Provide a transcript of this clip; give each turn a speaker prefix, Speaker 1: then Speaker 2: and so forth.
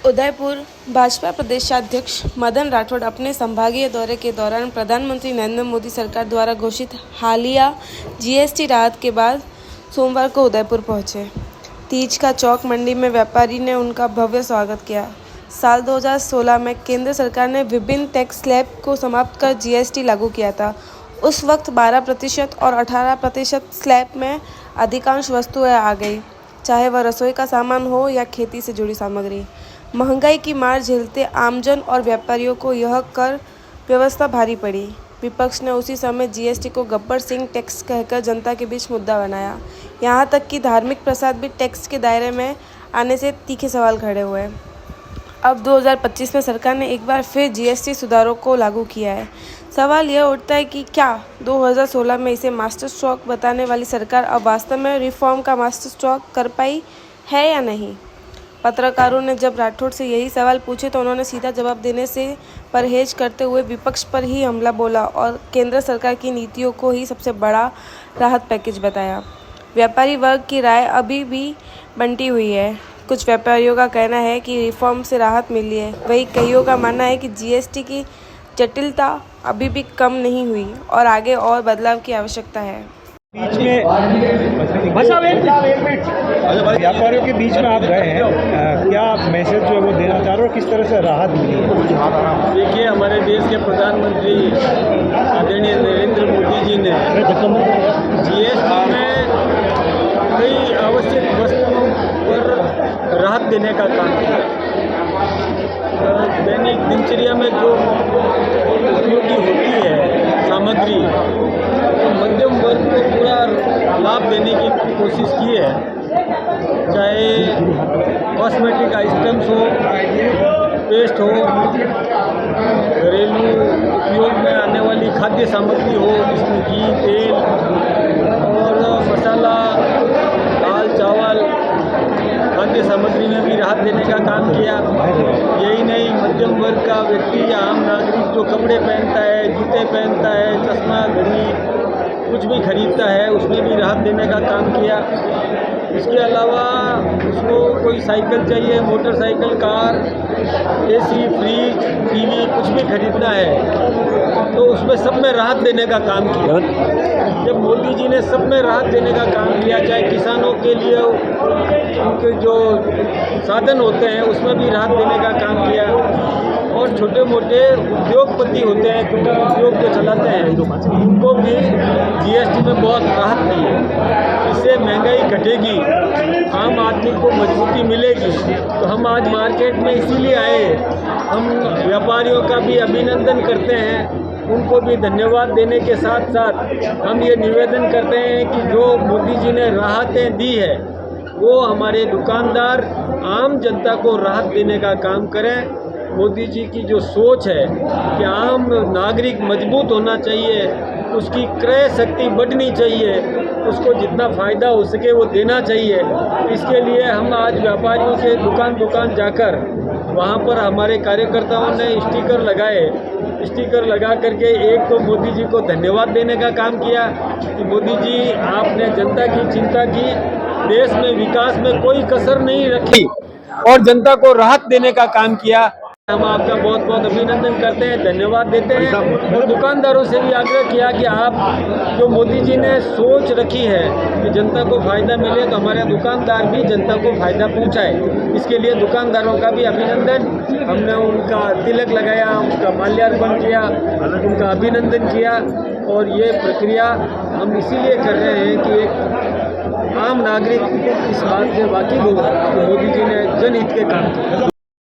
Speaker 1: उदयपुर भाजपा प्रदेशाध्यक्ष मदन राठौड़ अपने संभागीय दौरे के दौरान प्रधानमंत्री नरेंद्र मोदी सरकार द्वारा घोषित हालिया जीएसटी राहत के बाद सोमवार को उदयपुर पहुंचे। तीज का चौक मंडी में व्यापारी ने उनका भव्य स्वागत किया। साल 2016 में केंद्र सरकार ने विभिन्न टैक्स स्लैब को समाप्त कर जीएसटी लागू किया था। उस वक्त 12% और 18% स्लैब में अधिकांश वस्तुएं आ गई, चाहे वह रसोई का सामान हो या खेती से जुड़ी सामग्री। महंगाई की मार झेलते आमजन और व्यापारियों को यह कर व्यवस्था भारी पड़ी। विपक्ष ने उसी समय जीएसटी को गब्बर सिंह टैक्स कहकर जनता के बीच मुद्दा बनाया। यहाँ तक कि धार्मिक प्रसाद भी टैक्स के दायरे में आने से तीखे सवाल खड़े हुए। अब 2025 में सरकार ने एक बार फिर जीएसटी सुधारों को लागू किया है। सवाल यह उठता है कि क्या 2016 में इसे मास्टर स्ट्रोक बताने वाली सरकार अब वास्तव में रिफॉर्म का मास्टर स्ट्रोक कर पाई है या नहीं। पत्रकारों ने जब राठौड़ से यही सवाल पूछे तो उन्होंने सीधा जवाब देने से परहेज करते हुए विपक्ष पर ही हमला बोला और केंद्र सरकार की नीतियों को ही सबसे बड़ा राहत पैकेज बताया। व्यापारी वर्ग की राय अभी भी बंटी हुई है। कुछ व्यापारियों का कहना है कि रिफॉर्म से राहत मिली है, वहीं कईयों का मानना है कि जीएसटी की जटिलता अभी भी कम नहीं हुई और आगे और बदलाव की आवश्यकता है।
Speaker 2: बीच में व्यापारियों के बीच में आप गए हैं, क्या मैसेज जो है वो देना चाह रहे हो, किस तरह से राहत मिली है?
Speaker 3: देखिए, हमारे देश के प्रधानमंत्री आदरणीय नरेंद्र मोदी जी ने जीएसटी में कई आवश्यक वस्तुओं पर राहत देने का काम किया। दैनिक दिनचर्या में जो उपयोगी होती है सामग्री, तो मध्यम वर्ग को पूरा लाभ देने की कोशिश की है। चाहे कॉस्मेटिक आइटम्स हो, पेस्ट हो, घरेलू उपयोग में आने वाली खाद्य सामग्री हो, जिसमें घी, तेल और मसाला, दाल, चावल, खाद्य सामग्री में भी राहत देने का काम किया। यही नहीं, मध्यम वर्ग का व्यक्ति या आम नागरिक जो कपड़े पहनता है, जूते पहनता है, चश्मा, घड़ी कुछ भी खरीदता है, उसमें भी राहत देने का काम किया। इसके अलावा उसको कोई साइकिल चाहिए, motorcycle, car, AC, fridge, TV कुछ भी खरीदना है तो उसमें सब में राहत देने का काम किया। जब मोदी जी ने सब में राहत देने का काम किया, चाहे किसानों के लिए उनके जो साधन होते हैं उसमें भी राहत देने का काम किया, और छोटे मोटे उद्योगपति होते हैं, कुटीर उद्योग जो चलाते हैं, उनको भी जीएसटी में बहुत राहत दी है। इससे महंगाई घटेगी, आम आदमी को मजबूती मिलेगी। तो हम आज मार्केट में इसीलिए आए। हम व्यापारियों का भी अभिनंदन करते हैं, उनको भी धन्यवाद देने के साथ साथ हम ये निवेदन करते हैं कि जो मोदी जी ने राहतें दी है वो हमारे दुकानदार आम जनता को राहत देने का काम करें। मोदी जी की जो सोच है कि आम नागरिक मजबूत होना चाहिए, उसकी क्रय शक्ति बढ़नी चाहिए, उसको जितना फ़ायदा हो सके वो देना चाहिए। इसके लिए हम आज व्यापारियों से दुकान दुकान जाकर वहाँ पर हमारे कार्यकर्ताओं ने स्टिकर लगाए। स्टिकर लगा करके एक तो मोदी जी को धन्यवाद देने का काम किया कि मोदी जी आपने जनता की चिंता की, देश में विकास में कोई कसर नहीं रखी और जनता को राहत देने का काम किया। हम आपका बहुत बहुत अभिनंदन करते हैं, धन्यवाद देते हैं। और दुकानदारों से भी आग्रह किया कि आप जो मोदी जी ने सोच रखी है कि जनता को फ़ायदा मिले, तो हमारे दुकानदार भी जनता को फ़ायदा पहुंचाए। इसके लिए दुकानदारों का भी अभिनंदन। हमने उनका तिलक लगाया, उनका माल्यार्पण किया, उनका अभिनंदन किया, और ये प्रक्रिया हम इसीलिए कर रहे हैं कि एक आम नागरिक इस बात से वाकिफ हो कि मोदी जी ने जनहित के काम किए।